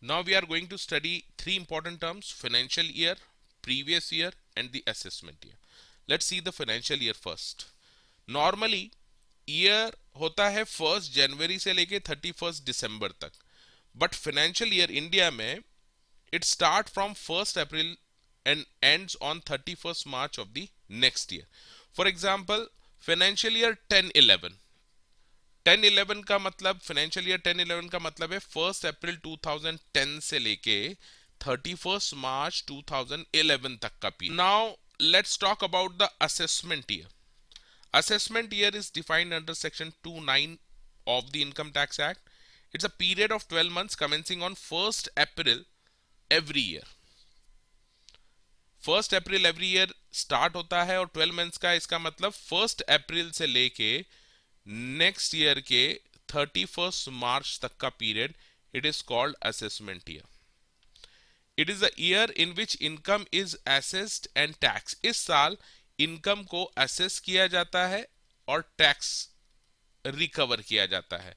Now we are going to study three important terms: financial year, previous year and the assessment year. Let's see the financial year first. Normally year होता है 1 जनवरी से लेके 31 दिसंबर तक, but financial year India में it start from 1 April and ends on 31 March of the next year. For example financial year 10-11 का मतलब, financial year 10-11 का मतलब है 1 अप्रैल 2010 से लेके 31 मार्च 2011 तक का period. Now let's talk about the assessment year. Assessment year is defined under section 29 of the Income Tax Act. It's a period of 12 months commencing on 1st April every year. 1st April every year start होता है और 12 months का इसका मतलब 1st April से लेके next year के 31st March तक का period, it is called assessment year. It is a year in which income is assessed and taxed. इस साल इनकम को असेस किया जाता है और टैक्स रिकवर किया जाता है.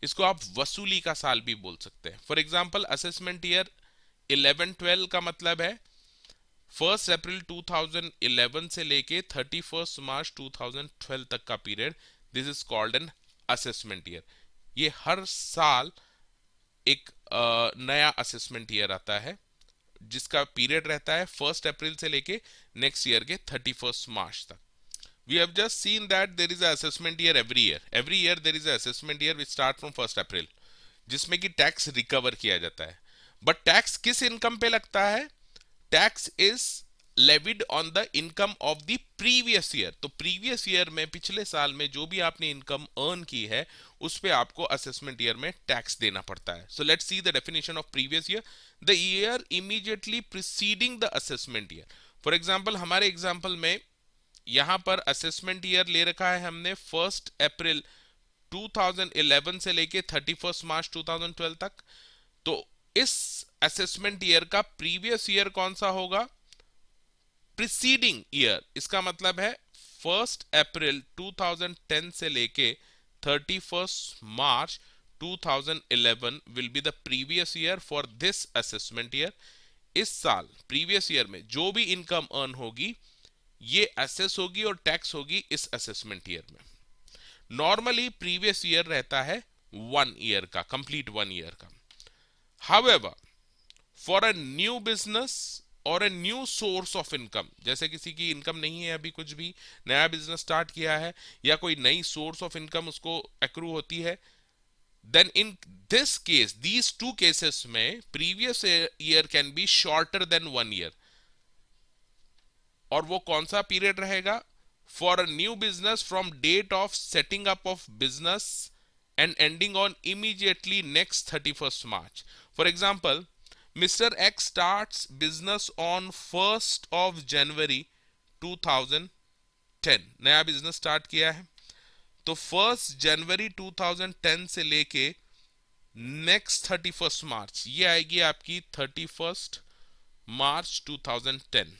इसको आप वसूली का साल भी बोल सकते हैं. फॉर एग्जाम्पल असेसमेंट ईयर 11-12 का मतलब है 1 अप्रैल 2011 से लेके 31 मार्च 2012 तक का period. This is called an assessment year. ये हर साल एक नया असेसमेंट ईयर आता है जिसका पीरियड रहता है 1 अप्रैल से लेके नेक्स्ट ईयर के 31 मार्च तक. We have just seen that there is a assessment year every year there is a assessment year which start from 1 April, जिसमें कि टैक्स रिकवर किया जाता है. बट टैक्स किस इनकम पे लगता है? Tax is levied on the income of the previous year. तो प्रीवियस ईयर में, पिछले साल में जो भी आपने इनकम अर्न की है उस पे आपको असेसमेंट ईयर में टैक्स देना पड़ता है. So let's see the definition of previous year. The year immediately preceding the assessment year. For example हमारे एग्जाम्पल में यहां पर असेसमेंट ईयर ले रखा है हमने 1 अप्रैल 2011 से लेके 31 मार्च 2012 तक. तो इस असेसमेंट ईयर का प्रीवियस ईयर कौन सा होगा? Preceding year. इसका मतलब है 1 अप्रैल 2010 से लेके 31 मार्च 2011 will be the previous year for this assessment year. इस साल प्रीवियस ईयर में जो भी इनकम अर्न होगी ये असेस होगी और टैक्स होगी इस असेसमेंट ईयर में. नॉर्मली प्रीवियस ईयर रहता है 1 ईयर का, कंप्लीट 1 ईयर का. However for a new business or a new source of income, जैसे किसी की इनकम नहीं है, अभी कुछ भी नया बिजनेस स्टार्ट किया है या कोई नई सोर्स ऑफ इनकम उसको एक्रू होती है, then in this case, these two cases में previous year can be shorter than 1 year. और वो कौन सा पीरियड रहेगा? For a new business from date of setting up of business and ending on immediately next 31 March. For example Mr. X starts business on 1st of January 2010. नया business start किया है तो 1 जनवरी 2010 से लेके नेक्स्ट 31 मार्च, ये आएगी आपकी 31 मार्च 2010.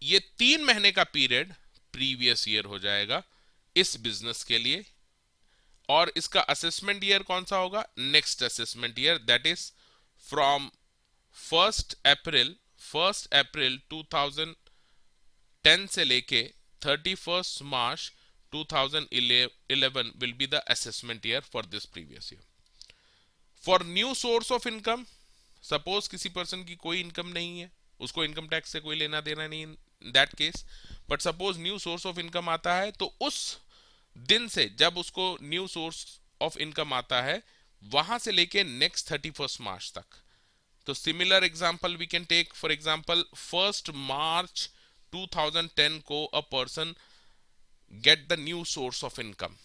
ये 3 महीने का पीरियड प्रीवियस ईयर हो जाएगा इस बिजनेस के लिए. और इसका असेसमेंट ईयर कौन सा होगा? Next assessment year, that is from 1 अप्रैल 2010 से लेके 31 मार्च 2011 will be the assessment year for this previous year. For new source of income, suppose किसी पर्सन की कोई इनकम नहीं है, उसको इनकम टैक्स से कोई लेना देना नहीं in that case, but suppose new source of income आता है तो उस दिन से, जब उसको न्यू सोर्स ऑफ इनकम आता है, वहां से लेके नेक्स्ट 31 मार्च तक. तो similar example we can take. For example 1 March 2010 को a person get the new source of income.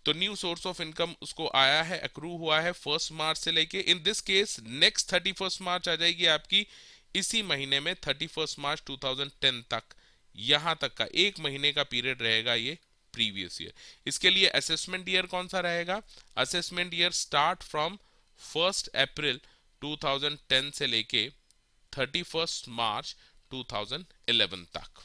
तो न्यू सोर्स ऑफ इनकम उसको आया है, एक्रू हुआ है 1 मार्च से लेके. इन दिस केस नेक्स्ट 31 मार्च आ जाएगी आपकी इसी महीने में 31 मार्च 2010 तक. यहां तक का 1 महीने का पीरियड रहेगा ये प्रीवियस ईयर. इसके लिए असेसमेंट ईयर कौन सा रहेगा? असेसमेंट ईयर स्टार्ट फ्रॉम 1 अप्रैल 2010 से लेके 31 मार्च 2011 तक.